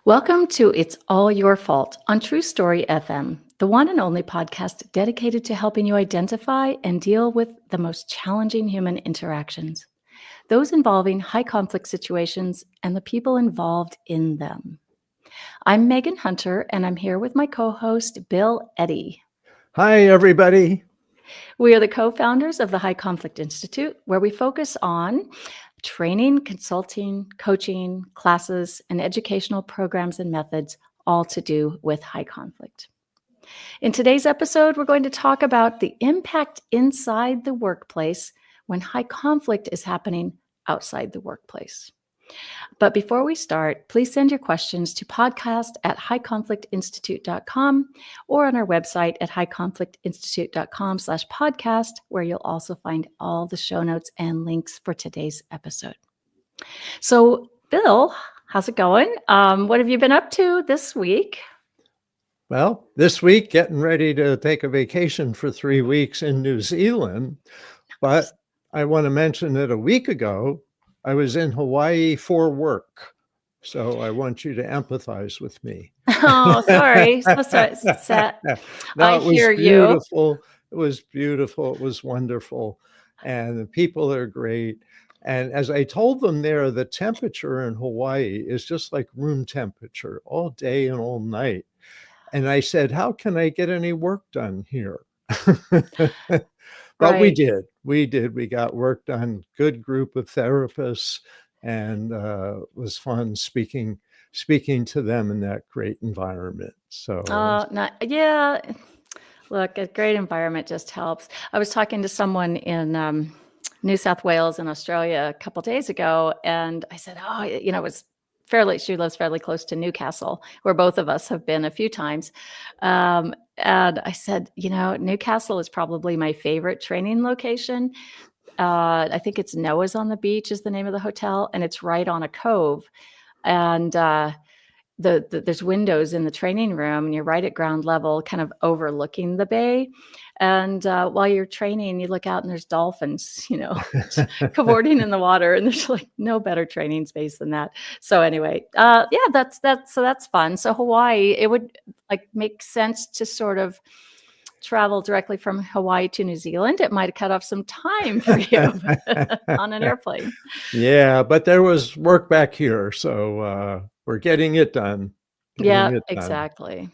Welcome to It's All Your Fault on True Story FM, the one and only podcast dedicated to helping you identify and deal with the most challenging human interactions, those involving high conflict situations and the people involved in them. I'm Megan Hunter, and I'm here with my co-host, Bill Eddy. Hi, everybody. We are the co-founders of the High Conflict Institute, where we focus on training, consulting, coaching, classes, and educational programs and methods, all to do with high conflict. In today's episode, we're going to talk about the impact inside the workplace when high conflict is happening outside the workplace. But before we start, please send your questions to podcast@highconflictinstitute.com or on our website at highconflictinstitute.com/podcast, where you'll also find all the show notes and links for today's episode. So, Bill, how's it going? What have you been up to this week? Well, this week, getting ready to take a vacation for 3 weeks in New Zealand. But I want to mention that a week ago, I was in Hawaii for work. So I want you to empathize with me. Oh, sorry. So sad. No, I it was hear you. beautiful. It was beautiful. It was wonderful. And the people are great. And as I told them there, the temperature in Hawaii is just like room temperature all day and all night. And I said, how can I get any work done here? But we Right. did. We got work done. Good group of therapists, and it was fun speaking to them in that great environment. So Yeah. Look, a great environment just helps. I was talking to someone in New South Wales in Australia a couple days ago, and I said, "Oh, it was she lives fairly close to Newcastle, where both of us have been a few times." And I said, Newcastle is probably my favorite training location. I think it's Noah's on the Beach is the name of the hotel, and it's right on a cove. And there's windows in the training room, and you're right at ground level, kind of overlooking the bay. And while you're training, you look out and there's dolphins, cavorting in the water, and there's like no better training space than that. So anyway, that's fun. So Hawaii, it would make sense to sort of travel directly from Hawaii to New Zealand. It might have cut off some time for you on an airplane. Yeah, but there was work back here, so we're getting it done. Yeah, exactly.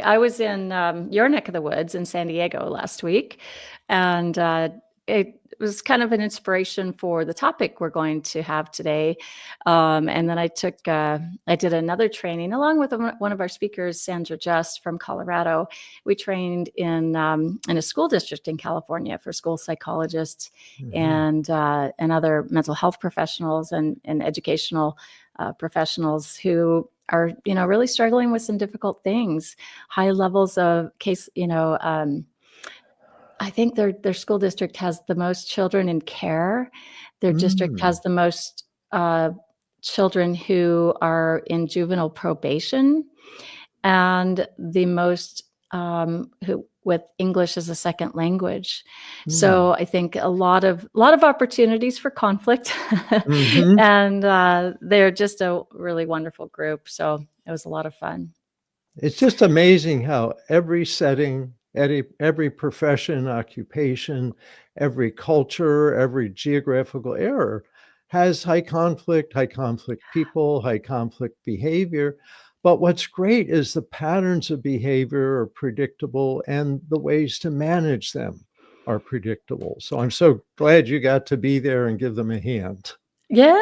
I was in your neck of the woods in San Diego last week, and it was kind of an inspiration for the topic we're going to have today. And then I did another training along with one of our speakers, Sandra Just from Colorado. We trained in a school district in California for school psychologists and other mental health professionals and educational professionals who are, really struggling with some difficult things, high levels of I think their school district has the most children in care. Their district has the most children who are in juvenile probation, and the most who with English as a second language. So I think a lot of opportunities for conflict, and they're just a really wonderful group. So it was a lot of fun. It's just amazing how every setting, every profession, occupation, every culture, every geographical area has high conflict people, high conflict behavior. But what's great is the patterns of behavior are predictable and the ways to manage them are predictable. So I'm so glad you got to be there and give them a hand. Yeah,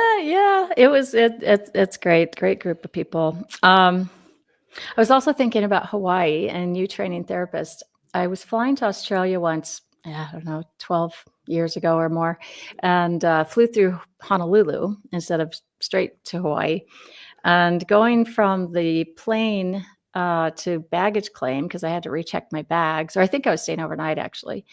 it's great group of people. I was also thinking about Hawaii and you training therapists. I was flying to Australia once, I don't know, 12 years ago or more, and flew through Honolulu instead of straight to Hawaii. And going from the plane to baggage claim, because I had to recheck my bags, or I think I was staying overnight actually,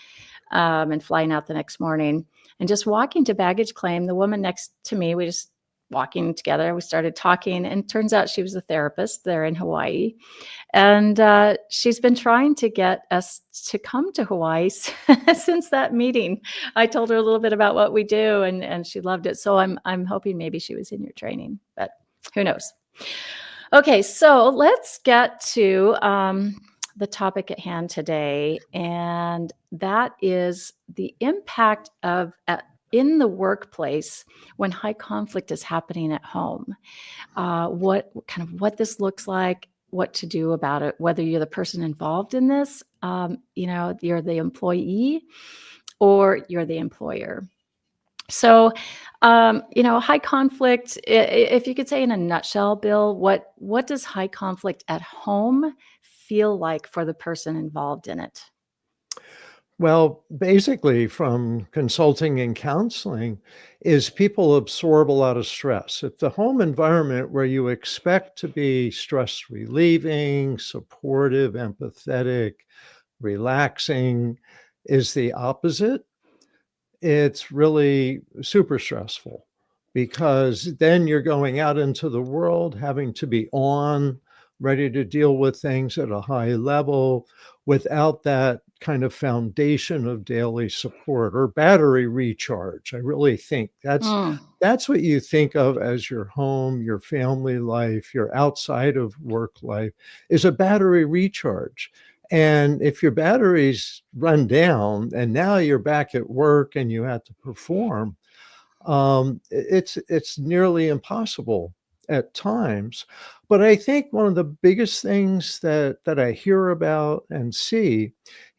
and flying out the next morning. And just walking to baggage claim, the woman next to me, we just walking together, we started talking, and turns out she was a therapist there in Hawaii. And she's been trying to get us to come to Hawaii since that meeting. I told her a little bit about what we do, and she loved it. So I'm hoping maybe she was in your training, but who knows? Okay, so let's get to the topic at hand today, and that is the impact of in the workplace when high conflict is happening at home. What this looks like, what to do about it, whether you're the person involved in this, you're the employee or you're the employer. So, high conflict, if you could say in a nutshell, Bill, what does high conflict at home feel like for the person involved in it? Well, basically, from consulting and counseling, is people absorb a lot of stress. If the home environment where you expect to be stress relieving, supportive, empathetic, relaxing is the opposite, it's really super stressful because then you're going out into the world having to be on, ready to deal with things at a high level without that kind of foundation of daily support or battery recharge. I really think Mm. that's what you think of as your home, your family life, your outside of work life is a battery recharge. And if your batteries run down and now you're back at work and you have to perform, it's nearly impossible at times. But I think one of the biggest things that I hear about and see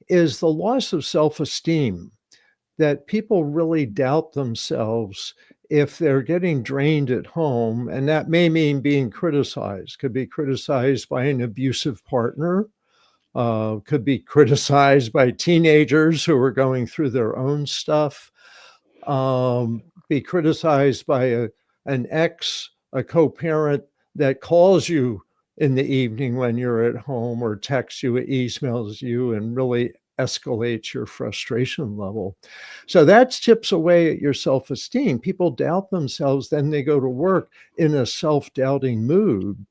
is the loss of self-esteem, that people really doubt themselves if they're getting drained at home, and that may mean being criticized, could be criticized by an abusive partner, could be criticized by teenagers who are going through their own stuff, be criticized by an ex, a co-parent that calls you in the evening when you're at home or texts you, emails you, and really escalates your frustration level. So that chips away at your self-esteem. People doubt themselves, then they go to work in a self-doubting mood,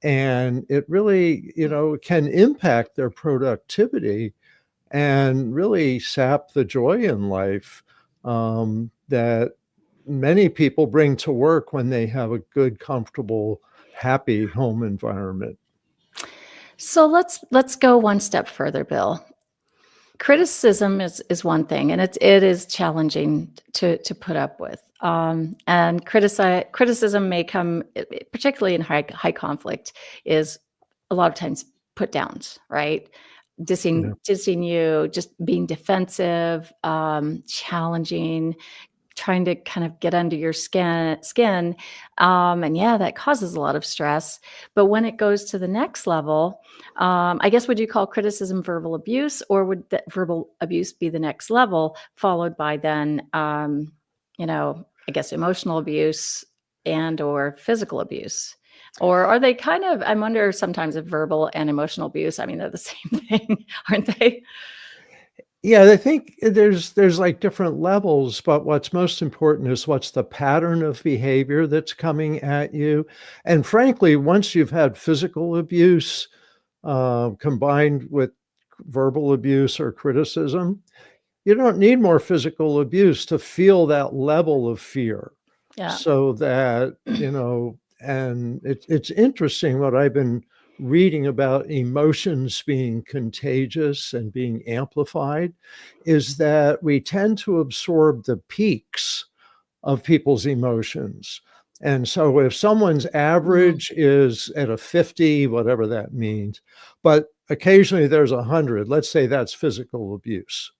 and it really, can impact their productivity and really sap the joy in life that many people bring to work when they have a good, comfortable, happy home environment. So let's go one step further, Bill. Criticism is one thing, and it is challenging to put up with. And criticism may come, particularly in high conflict, is a lot of times put downs, right? Yeah. Dissing you, just being defensive, challenging, trying to kind of get under your skin. And yeah, that causes a lot of stress. But when it goes to the next level, I guess, would you call criticism verbal abuse, or would that verbal abuse be the next level, followed by then, I guess, emotional abuse and or physical abuse? Or are they kind of, I wonder sometimes if verbal and emotional abuse, I mean, they're the same thing, aren't they? Yeah, I think there's like different levels, but what's most important is what's the pattern of behavior that's coming at you. And frankly, once you've had physical abuse combined with verbal abuse or criticism, you don't need more physical abuse to feel that level of fear. Yeah. So that, and it's interesting what I've been reading about emotions being contagious and being amplified is that we tend to absorb the peaks of people's emotions. And so if someone's Mm. average is at a 50, whatever that means, but occasionally there's 100, let's say that's physical abuse.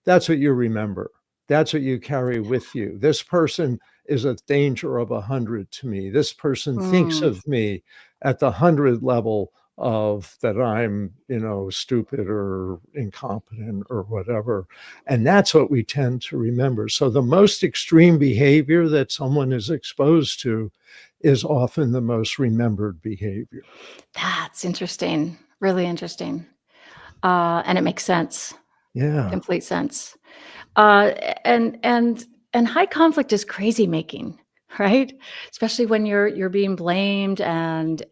That's what you remember. That's what you carry with you. This person is a danger of 100 to me. This person thinks Mm. of me at the 100 level of that I'm, stupid or incompetent or whatever. And that's what we tend to remember. So the most extreme behavior that someone is exposed to is often the most remembered behavior. That's interesting. Really interesting. And it makes sense. Yeah. Complete sense. Uh, and high conflict is crazy making, right? Especially when you're being blamed and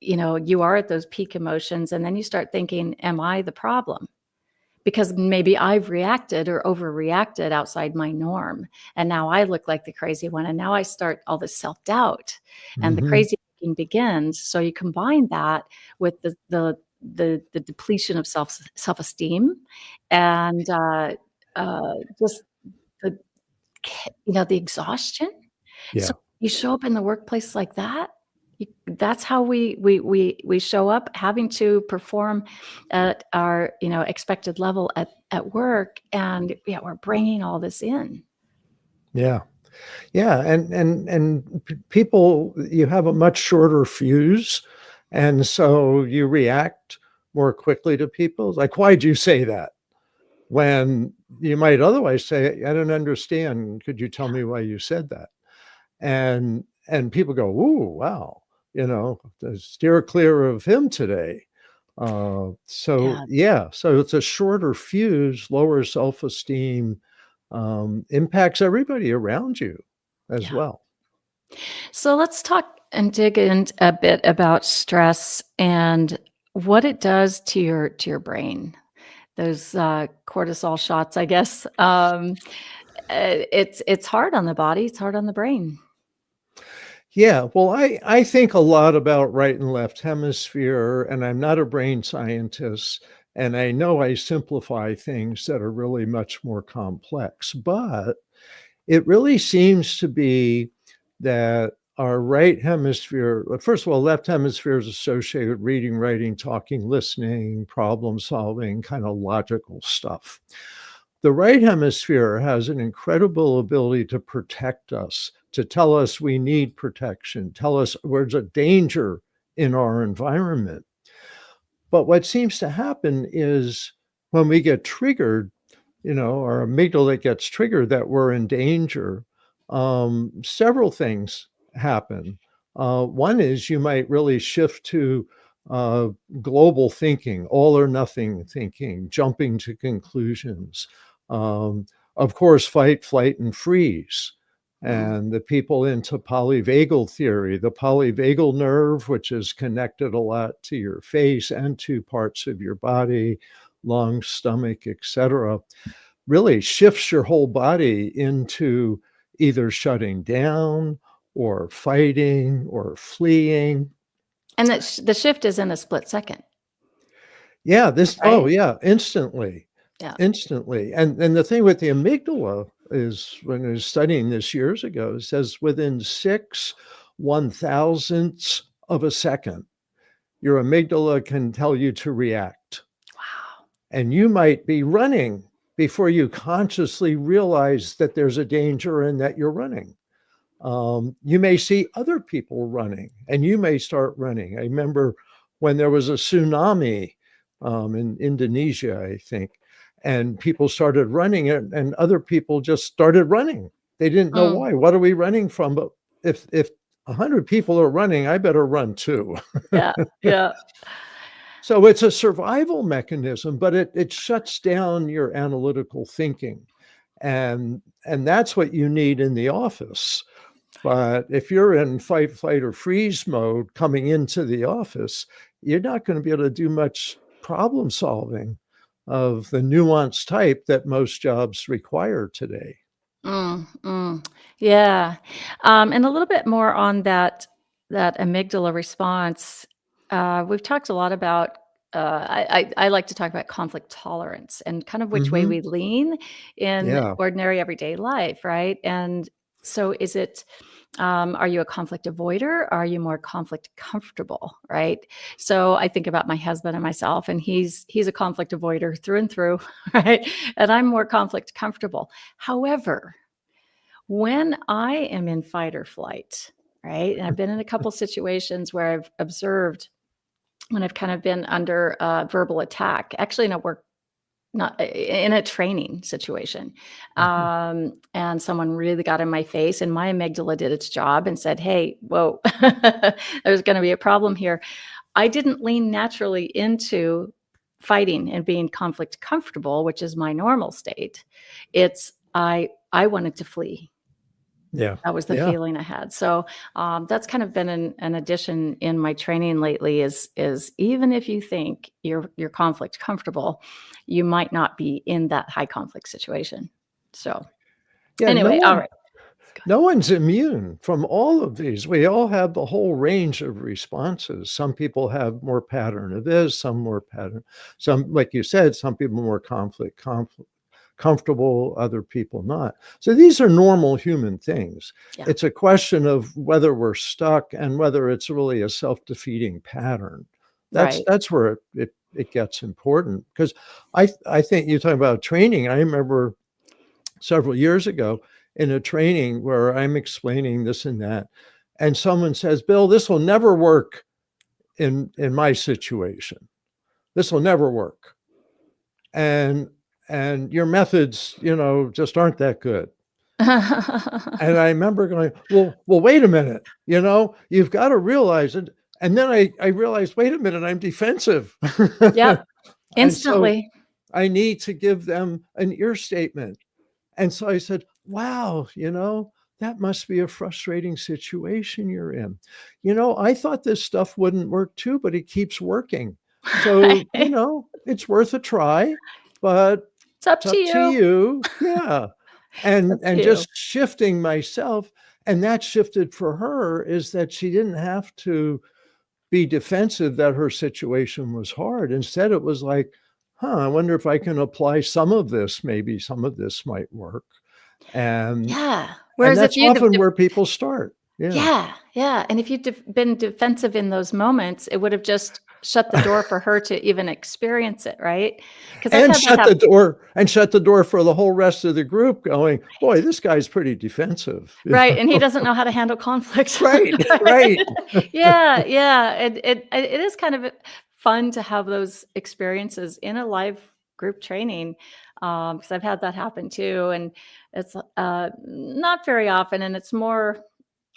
you are at those peak emotions, and then you start thinking, am I the problem? Because maybe I've reacted or overreacted outside my norm. And now I look like the crazy one. And now I start all this self-doubt and the Mhm. crazy thinking begins. So you combine that with the depletion of self-esteem and just the the exhaustion. So Yeah. you show up in the workplace like that. That's how we show up, having to perform at our expected level at work, and yeah, we're bringing all this in. Yeah. Yeah, and people, you have a much shorter fuse, and so you react more quickly to people. Like, "Why'd you say that?" When you might otherwise say, "I don't understand. Could you tell me why you said that?" And people go, "Ooh, wow, steer clear of him today." So Yeah, yeah, so it's a shorter fuse, lower self-esteem, impacts everybody around you as yeah. well. So let's talk and dig in a bit about stress and what it does to your brain. Those cortisol shots, I guess. It's hard on the body. It's hard on the brain. Yeah, well, I think a lot about right and left hemisphere, and I'm not a brain scientist, and I know I simplify things that are really much more complex, but it really seems to be that our right hemisphere, well, first of all, left hemisphere is associated with reading, writing, talking, listening, problem solving, kind of logical stuff. The right hemisphere has an incredible ability to protect us, to tell us we need protection, tell us there's a danger in our environment. But what seems to happen is when we get triggered, our amygdala gets triggered that we're in danger, several things happen. One is you might really shift to uh, global thinking, all or nothing thinking, jumping to conclusions. Um, of course, fight, flight, and freeze. Mm. And the people into polyvagal theory, the polyvagal nerve, which is connected a lot to your face and to parts of your body, lungs, stomach, etc., really shifts your whole body into either shutting down or fighting or fleeing. And the shift is in a split second, Yeah, oh right? yeah, instantly, Yeah. instantly. And the thing with the amygdala is when I was studying this years ago, it says within 6/1000ths of a second, your amygdala can tell you to react. Wow. And you might be running before you consciously realize that there's a danger and that you're running. You may see other people running and you may start running. I remember when there was a tsunami in Indonesia, I think, and people started running and other people just started running. They didn't know Mm. why. What are we running from? But if 100 people are running, I better run too. Yeah. Yeah. So it's a survival mechanism, but it shuts down your analytical thinking. And that's what you need in the office. But if you're in fight, flight, or freeze mode coming into the office, you're not going to be able to do much problem solving of the nuanced type that most jobs require today. Mm, mm. Yeah. And a little bit more on that amygdala response. We've talked a lot about. I like to talk about conflict tolerance and kind of which way Hmm. we lean in Yeah. ordinary everyday life, right? And so, is it? Are you a conflict avoider? Or are you more conflict comfortable, right? So I think about my husband and myself, and he's a conflict avoider through and through, right? And I'm more conflict comfortable. However, when I am in fight or flight, right? And I've been in a couple situations where I've observed when I've kind of been under verbal attack, actually in a work, not in a training situation. Mhm. And someone really got in my face, and my amygdala did its job and said, "Hey, whoa, there's going to be a problem here." I didn't lean naturally into fighting and being conflict comfortable, which is my normal state. It's I wanted to flee. Yeah. That was the Yeah. feeling I had. So, that's kind of been an addition in my training lately is even if you think you're conflict comfortable, you might not be in that high conflict situation. So, Yeah. No anyway, all one right. No one's immune from all of these. We all have the whole range of responses. Some people have more pattern of this, some more pattern, some, like you said, some people more conflict comfortable, other people not. So these are normal human things. Yeah. It's a question of whether we're stuck and whether it's really a self-defeating pattern. Right. That's where it gets important, because I think you talk about training. I remember several years ago in a training where I'm explaining this and that, and someone says, Bill, this will never work in my situation. This will never work. And your methods, just aren't that good. And I remember going, well, wait a minute, you've got to realize it. And then I realized, wait a minute, I'm defensive. Yep. And so Instantly. I need to give them an ear statement. And so I said, wow, that must be a frustrating situation you're in. I thought this stuff wouldn't work too, but it keeps working. So, it's worth a try, but It's up it's to up to you. you. Yeah. And Up to you. just shifting myself, and that shifted for her is that she didn't have to be defensive that her situation was hard. Instead, it was like, I wonder if I can apply some of this. Maybe some of this might work. And Yeah. Whereas if that's you'd have often where people start. Yeah. yeah, and if you'd been defensive in those moments, it would have just shut the door for her to even experience it, right? Because I've And had that shut the door for the whole rest of the group going, boy, this guy's pretty defensive. Right, and he doesn't know how to handle conflict. Right, right. Yeah, yeah, it is kind of fun to have those experiences in a live group training, because I've had that happen too, and it's, not very often, and it's more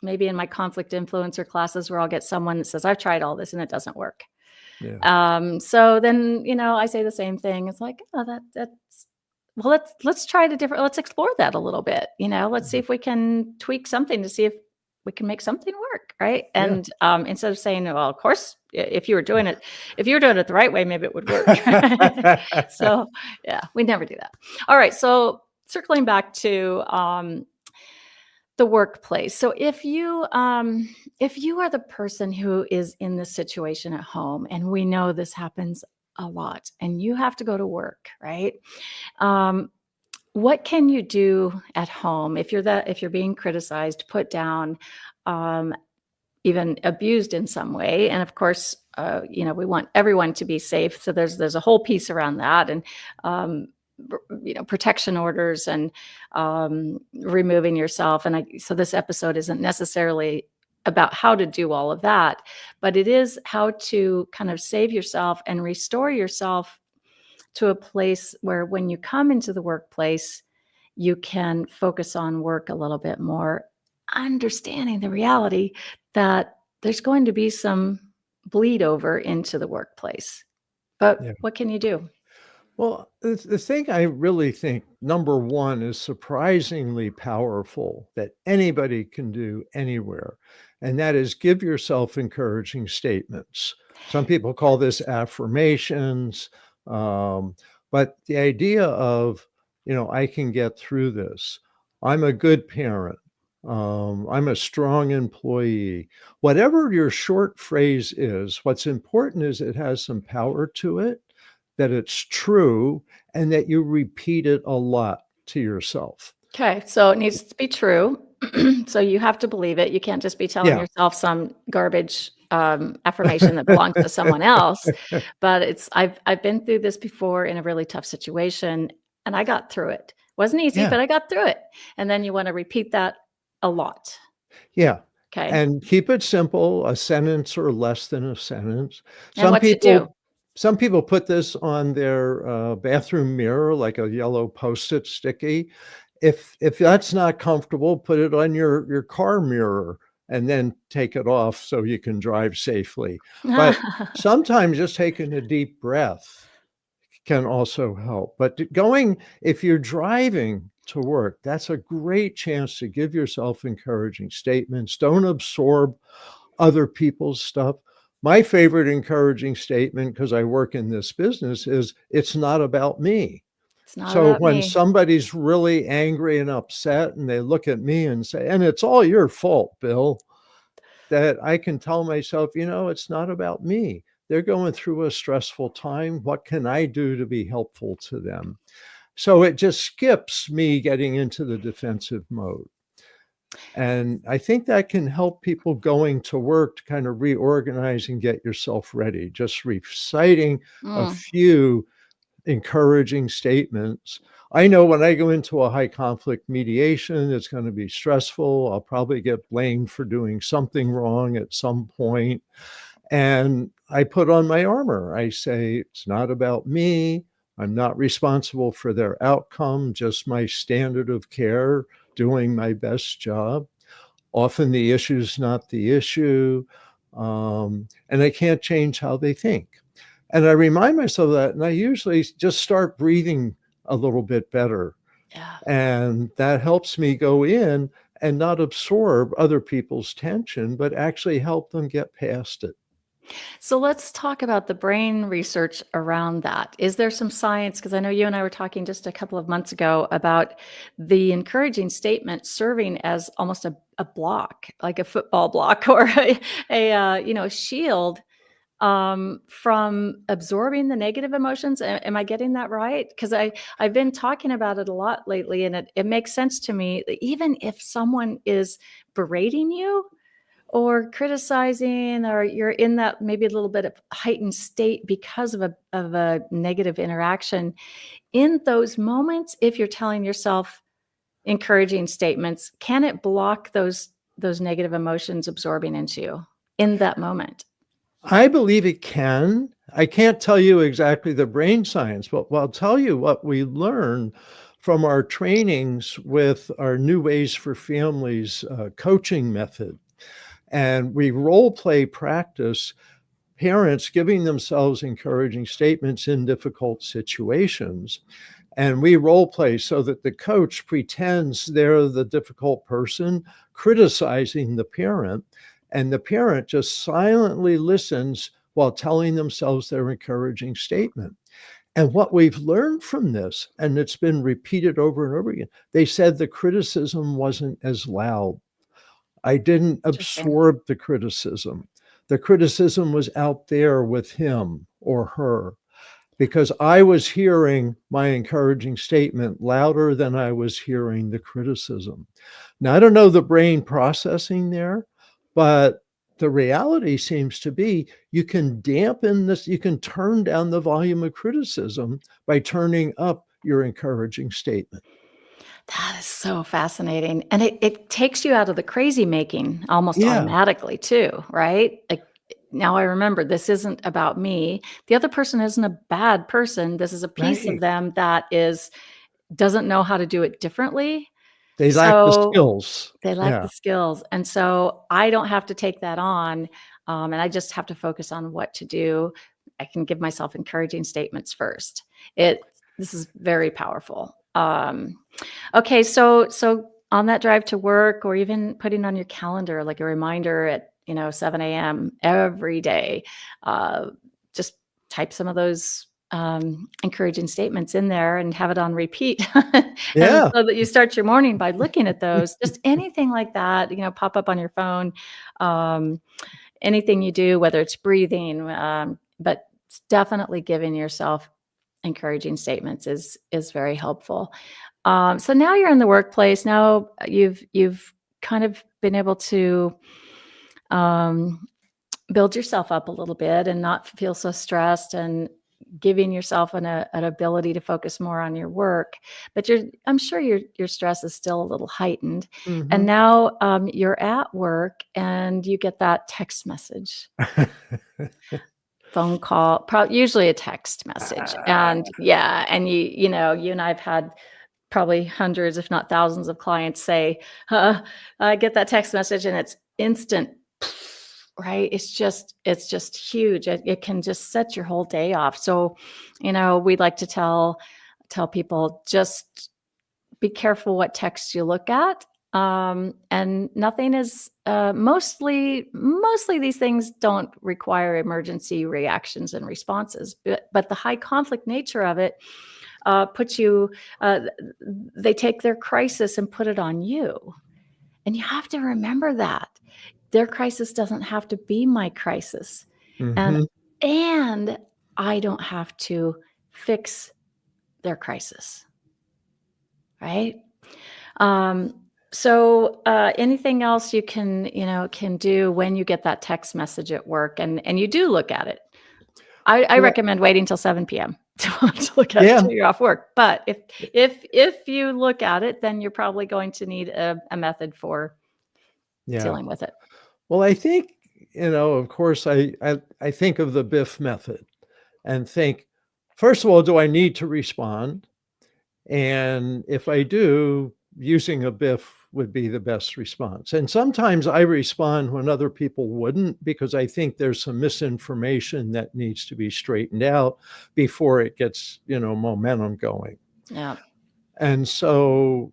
maybe in my conflict influencer classes where I'll get someone that says, "I've tried all this and it doesn't work." Yeah. So then, I say the same thing. It's like, oh, that's well, let's try let's explore that a little bit. Let's see if we can tweak something to see if we can make something work, right? Yeah. And instead of saying, well, of course, if you were doing it the right way, maybe it would work. So yeah, we never do that. All right. So circling back to the workplace. So if you are the person who is in this situation at home, and we know this happens a lot, and you have to go to work, right? What can you do at home if you're being criticized, put down, even abused in some way? And of course, we want everyone to be safe. So there's a whole piece around that, and protection orders, and removing yourself. And so this episode isn't necessarily about how to do all of that, but it is how to kind of save yourself and restore yourself to a place where when you come into the workplace, you can focus on work a little bit more, understanding the reality that there's going to be some bleed over into the workplace. But Yeah. what can you do? Well, the thing I really think, number one, is surprisingly powerful that anybody can do anywhere, and that is give yourself encouraging statements. Some people call this affirmations, but the idea of, I can get through this. I'm a good parent. I'm a strong employee. Whatever your short phrase is, what's important is it has some power to it, that it's true, and that you repeat it a lot to yourself. Okay, so it needs to be true. So you have to believe it. You can't just be telling Yeah. yourself some garbage affirmation that belongs to someone else. But I've been through this before in a really tough situation, and I got through it. Wasn't easy, Yeah. but I got through it. And then you want to repeat that a lot. Yeah. Okay. And keep it simple, a sentence or less than a sentence. And what to do. Some people put this on their bathroom mirror, like a yellow Post-it sticky. If that's not comfortable, put it on your car mirror and then take it off so you can drive safely. But sometimes just taking a deep breath can also help. But if you're driving to work, that's a great chance to give yourself encouraging statements. Don't absorb other people's stuff. My favorite encouraging statement, because I work in this business, is it's not about me. It's not So about when me. somebody's really angry and upset and they look at me and say, "And it's all your fault, Bill," that I can tell myself, it's not about me. They're going through a stressful time. What can I do to be helpful to them? So it just skips me getting into the defensive mode. And I think that can help people going to work to kind of reorganize and get yourself ready. Just reciting a Mm. few encouraging statements. I know when I go into a high conflict mediation, it's going to be stressful. I'll probably get blamed for doing something wrong at some point. And I put on my armor. I say, it's not about me. I'm not responsible for their outcome, just my standard of care, doing my best job. Often the issue is not the issue. And I can't change how they think. And I remind myself of that. And I usually just start breathing a little bit better. Yeah. And that helps me go in and not absorb other people's tension, but actually help them get past it. So let's talk about the brain research around that. Is there some science? Because I know you and I were talking just a couple of months ago about the encouraging statement serving as almost a block, like a football block or a shield from absorbing the negative emotions. Am I getting that right? Because I've been talking about it a lot lately, and it makes sense to me that even if someone is berating you or criticizing, or you're in that maybe a little bit of heightened state because of a negative interaction, in those moments, if you're telling yourself encouraging statements, can it block those negative emotions absorbing into you in that moment? I believe it can. I can't tell you exactly the brain science, but I'll tell you what we learn from our trainings with our New Ways for Families coaching method. And we role play practice parents giving themselves encouraging statements in difficult situations. And we role play so that the coach pretends they're the difficult person criticizing the parent, and the parent just silently listens while telling themselves their encouraging statement. And what we've learned from this, and it's been repeated over and over again, they said the criticism wasn't as loud. I didn't Interesting. absorb the criticism. The criticism was out there with him or her because I was hearing my encouraging statement louder than I was hearing the criticism. Now, I don't know the brain processing there, but the reality seems to be you can dampen this, you can turn down the volume of criticism by turning up your encouraging statement. That is so fascinating, and it takes you out of the crazy making almost Yeah, automatically too, right? Like, now I remember this isn't about me. The other person isn't a bad person. This is a piece of right. them that doesn't know how to do it differently. They lack the So skills. they lack Yeah. the skills, and so I don't have to take that on, and I just have to focus on what to do. I can give myself encouraging statements first. This is very powerful. Okay, so on that drive to work, or even putting on your calendar like a reminder at 7 a.m. every day, uh, just type some of those encouraging statements in there and have it on repeat. And Yeah. so that you start your morning by looking at those, just anything like that, pop up on your phone. Um, Anything you do, whether it's breathing, but it's definitely giving yourself encouraging statements is very helpful. So now you're in the workplace. Now you've kind of been able to um, build yourself up a little bit and not feel so stressed, and giving yourself an ability to focus more on your work. But I'm sure your stress is still a little heightened. And Mhm. now you're at work and you get that text message, phone call, usually a text message. And yeah, and you and I've had probably hundreds, if not thousands of clients say, I get that text message and it's instant, right? It's just huge. It can just set your whole day off. So, we like to tell people, just be careful what text you look at. And nothing is mostly these things don't require emergency reactions and responses, but the high conflict nature of it, put you, they take their crisis and put it on you. And you have to remember that their crisis doesn't have to be my crisis. And, Mhm. and I don't have to fix their crisis. Right. So anything else you can do when you get that text message at work and you do look at it. I Well, recommend waiting till 7 p.m. to look at it yeah, till you're off work. But if you look at it, then you're probably going to need a method for yeah. dealing with it. Well, I think, of course, I think of the Biff method and think, first of all, do I need to respond? And if I do, using a Biff would be the best response. And sometimes I respond when other people wouldn't, because I think there's some misinformation that needs to be straightened out before it gets, momentum going. Yeah. And so,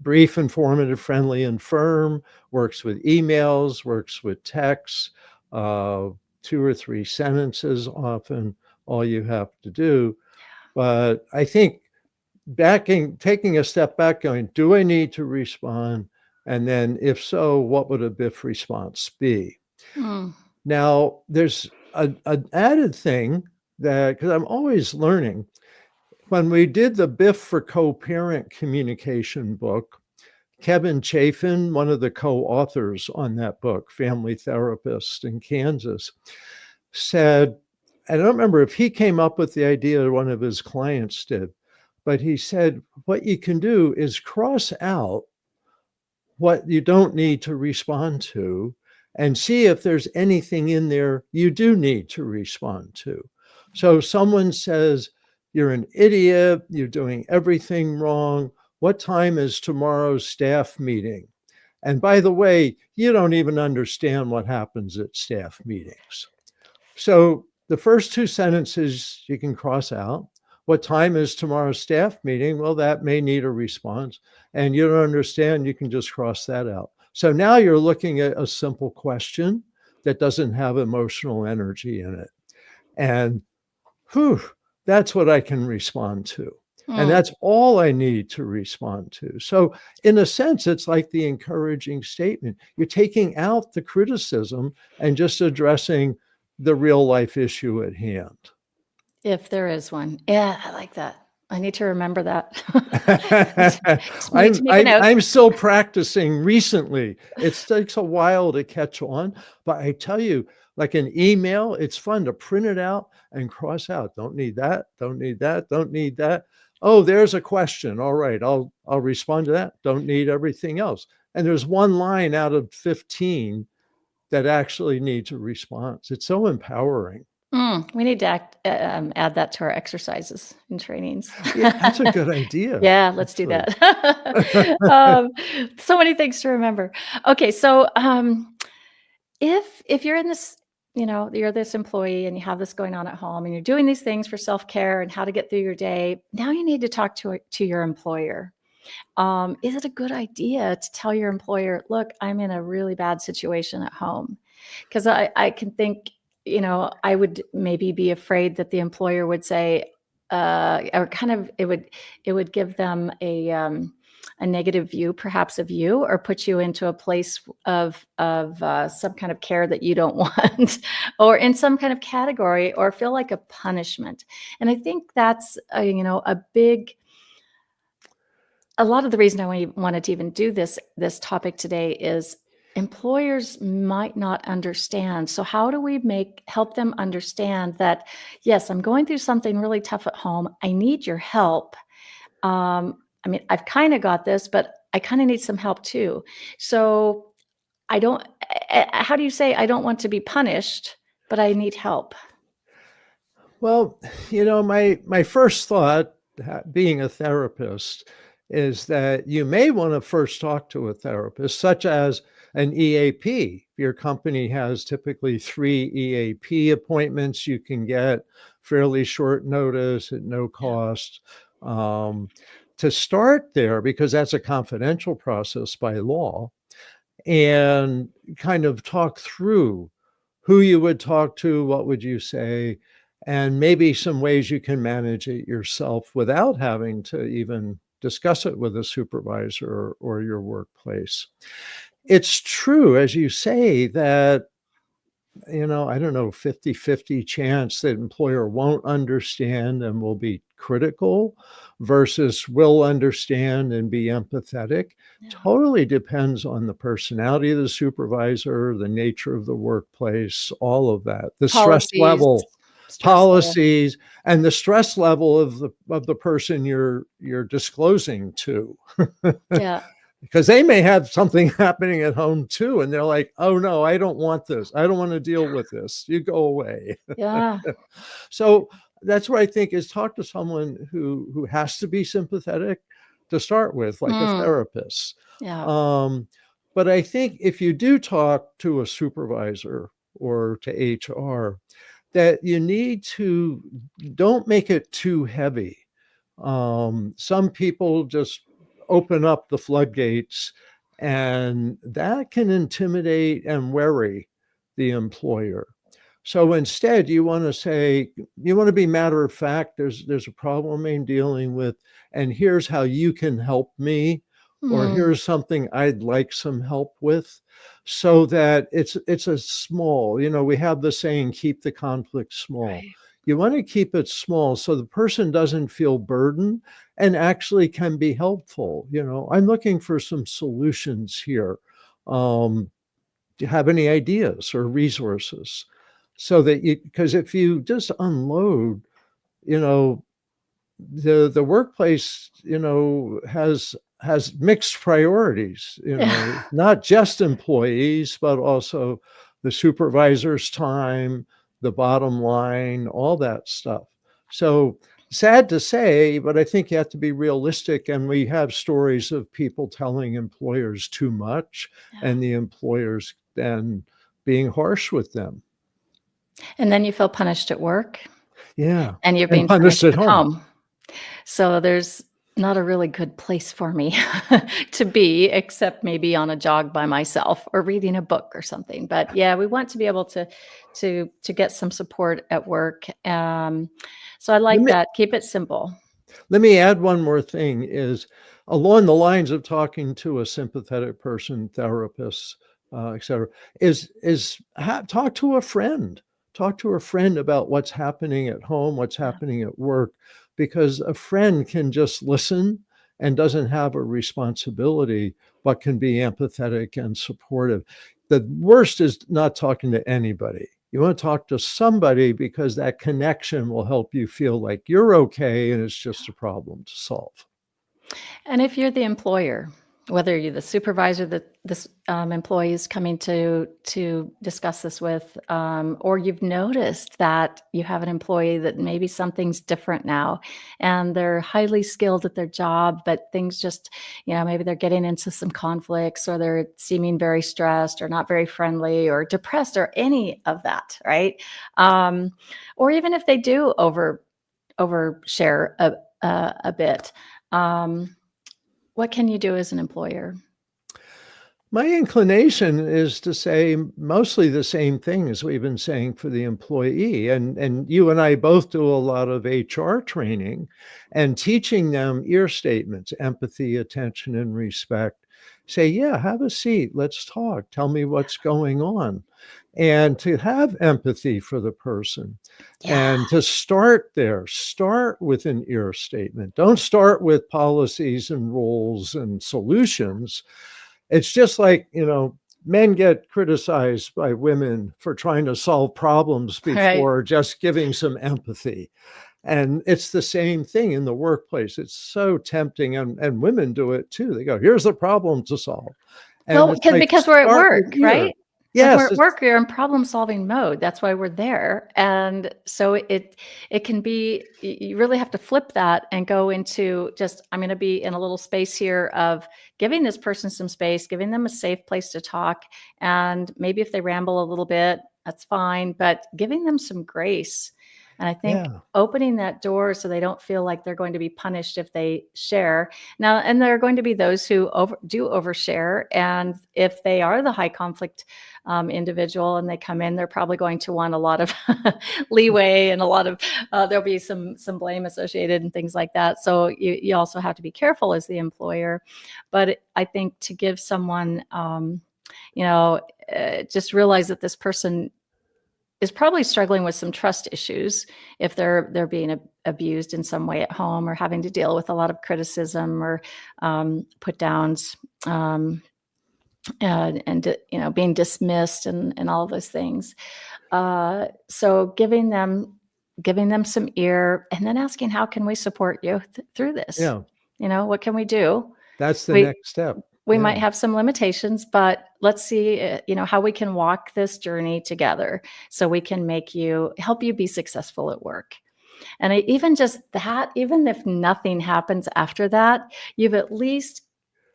brief, informative, friendly, and firm, works with emails, works with texts, 2 or 3 sentences often, all you have to do. But I think taking a step back, going, do I need to respond? And then if so, what would a Biff response be? Mm. Now, there's an added thing that, because I'm always learning, when we did the Biff for co-parent communication book, Kevin Chafin, one of the co-authors on that book, family therapist in Kansas, said, I don't remember if he came up with the idea or one of his clients did, but he said, what you can do is cross out what you don't need to respond to and see if there's anything in there you do need to respond to. So someone says, you're an idiot, you're doing everything wrong. What time is tomorrow's staff meeting? And by the way, you don't even understand what happens at staff meetings. So the first 2 sentences you can cross out. What time is tomorrow's staff meeting? Well, that may need a response. And you don't understand, you can just cross that out. So now you're looking at a simple question that doesn't have emotional energy in it. And that's what I can respond to. And Mm. that's all I need to respond to. So, in a sense, it's like the encouraging statement. You're taking out the criticism and just addressing the real life issue at hand. If there is one. Yeah, I like that. I need to remember that. Just need to I'm make a I'm note. I'm still practicing recently. It takes a while to catch on, but I tell you, like an email, it's fun to print it out and cross out. Don't need that, don't need that, don't need that. Oh, there's a question. All right, I'll respond to that. Don't need everything else. And there's one line out of 15 that actually needs a response. It's so empowering. We need to add that to our exercises and trainings. Yeah, that's a good idea, Yeah, let's do actually. that. Um, so many things to remember. Okay, so if you're in this, you're this employee and you have this going on at home and you're doing these things for self-care and how to get through your day, now you need to talk to your employer. Is it a good idea to tell your employer, look, I'm in a really bad situation at home? Because I can think, I would maybe be afraid that the employer would say, or kind of, it would give them a negative view, perhaps, of you, or put you into a place of some kind of care that you don't want, or in some kind of category, or feel like a punishment. And I think that's a lot of the reason I wanted to even do this topic today is employers might not understand. So how do we help them understand that, yes, I'm going through something really tough at home. I need your help. I've kind of got this, but I kind of need some help too. So I don't, how do you say, I don't want to be punished, but I need help? Well, my first thought, being a therapist, is that you may want to first talk to a therapist, such as an EAP. Your company has typically 3 EAP appointments you can get fairly short notice at no cost. To start there, because that's a confidential process by law, and kind of talk through who you would talk to, what would you say, and maybe some ways you can manage it yourself without having to even discuss it with a supervisor or your workplace. It's true, as you say, that, I don't know, 50-50 chance that employer won't understand and will be critical versus will understand and be empathetic. Yeah. Totally depends on the personality of the supervisor, the nature of the workplace, all of that, the stress Policies, level, stress level. policies, and the stress level of the person you're disclosing to. Yeah. Because they may have something happening at home too, and they're like, "Oh no, I don't want this. I don't want to deal with this. You go away." Yeah. So that's what I think is talk to someone who has to be sympathetic to start with, like a Mm, therapist. yeah. Um, but I think if you do talk to a supervisor or to HR, that you need to don't make it too heavy. Some people just open up the floodgates, and that can intimidate and worry the employer. So instead, you want to say, you want to be matter of fact. There's a problem I'm dealing with, and here's how you can help me, or Mm, here's something I'd like some help with, so that it's a small. We have the saying, keep the conflict small. right. You want to keep it small so the person doesn't feel burdened and actually can be helpful. I'm looking for some solutions here. Do you have any ideas or resources? So that because if you just unload, you know, the workplace, has mixed priorities, Yeah. not just employees, but also the supervisor's time, the bottom line, all that stuff. So sad to say, but I think you have to be realistic. And we have stories of people telling employers too much Yeah. and the employers then being harsh with them. And then you feel punished at work Yeah. and you're And being punished punished at at home. home. So there's not a really good place for me to be, except maybe on a jog by myself or reading a book or something. But yeah, we want to be able to get some support at work. So I Let like me that. Keep it simple. Let me add one more thing is along the lines of talking to a sympathetic person, therapist, et cetera, talk to a friend. Talk to a friend about what's happening at home, what's Yeah. happening at work, because a friend can just listen and doesn't have a responsibility, but can be empathetic and supportive. The worst is not talking to anybody. You want to talk to somebody because that connection will help you feel like you're okay and it's just a problem to solve. And if you're the employer, whether you're the supervisor that this employee is coming to discuss this with, or you've noticed that you have an employee that maybe something's different now, and they're highly skilled at their job, but things just, maybe they're getting into some conflicts, or they're seeming very stressed, or not very friendly, or depressed, or any of that, right? Um, or even if they do overshare a bit. Um, what can you do as an employer? My inclination is to say mostly the same thing as we've been saying for the employee. And you and I both do a lot of HR training and teaching them ear statements, empathy, attention, and respect. Say, yeah, have a seat. Let's talk. Tell me what's going on. And to have empathy for the person Yeah. and to start there, start with an ear statement. Don't start with policies and rules and solutions. It's just like, men get criticized by women for trying to solve problems Right. before just giving some empathy. And it's the same thing in the workplace. It's so tempting, and women do it too. They go, here's the problem to solve. And Well, it's because like, because we're at start with work, ear. right? When we're Yes, at work, we're in problem-solving mode. That's why we're there, and so it can be you really have to flip that and go into just, "I'm gonna be in a little space here of giving this person some space, giving them a safe place to talk, and maybe if they ramble a little bit, that's fine, but giving them some grace." And I think Yeah. opening that door so they don't feel like they're going to be punished if they share. Now, and there are going to be those who do overshare. And if they are the high conflict individual and they come in, they're probably going to want a lot of leeway and a lot of, there'll be some blame associated and things like that. So you also have to be careful as the employer. But I think to give someone, just realize that this person is probably struggling with some trust issues if they're being abused in some way at home or having to deal with a lot of criticism or put downs, and being dismissed and all of those things. So giving them some ear and then asking, how can we support you through this? Yeah. What can we do? That's the We next step. we Yeah. might have some limitations, but let's see, how we can walk this journey together so we can help you be successful at work. And even just that, even if nothing happens after that, you've at least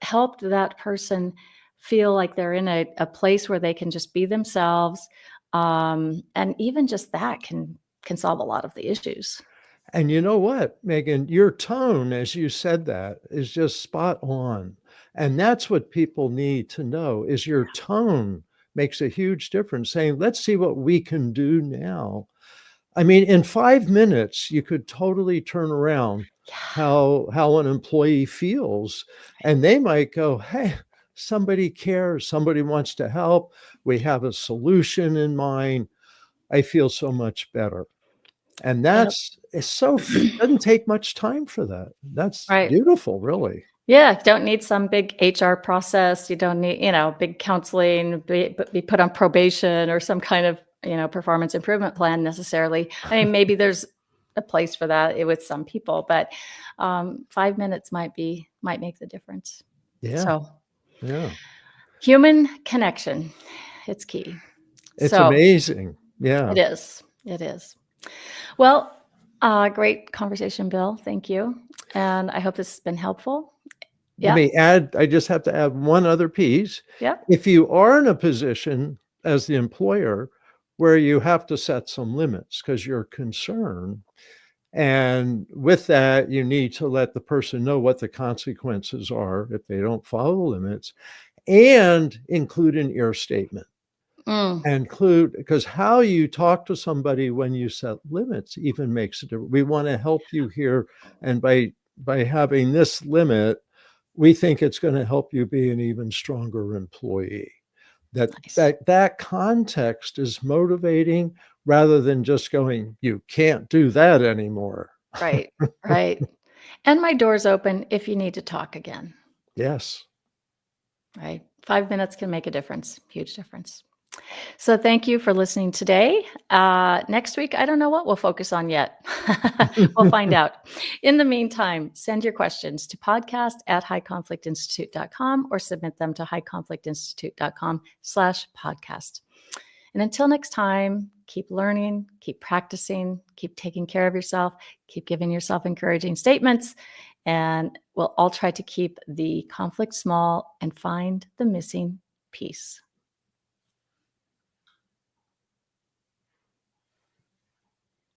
helped that person feel like they're in a place where they can just be themselves. And even just that can solve a lot of the issues. And you know what, Megan, your tone as you said that is just spot on. And that's what people need to know is your tone makes a huge difference saying, let's see what we can do now. I mean, in 5 minutes, you could totally turn around Yeah. how an employee feels. And they might go, hey, somebody cares, somebody wants to help. We have a solution in mind. I feel so much better. And Yep. doesn't take much time for that. That's Right. beautiful, really. Yeah, you don't need some big HR process. You don't need, big counseling, be put on probation or some kind of, performance improvement plan necessarily. I mean, maybe there's a place for that with some people, but 5 minutes might make the difference. Yeah, So yeah. human connection, it's key. It's So amazing. Yeah. it is. It is. Well, great conversation, Bill. Thank you. And I hope this has been helpful. Let Yeah. me add, I just have to add one other piece. Yep. If you are in a position as the employer where you have to set some limits because you're concerned, and with that, you need to let the person know what the consequences are if they don't follow the limits, and include an ear statement. Mm, Include because how you talk to somebody when you set limits even makes a difference. We want to help you here, and by having this limit, we think it's going to help you be an even stronger employee. nice. That context is motivating rather than just going, you can't do that anymore. Right. Right. And my door's open if you need to talk again. Yes. Right. 5 minutes can make a difference. Huge difference. So thank you for listening today. Next week, I don't know what we'll focus on yet. We'll find out. In the meantime, send your questions to podcast@highconflictinstitute.com or submit them to highconflictinstitute.com/podcast. And until next time, keep learning, keep practicing, keep taking care of yourself, keep giving yourself encouraging statements, and we'll all try to keep the conflict small and find the missing piece.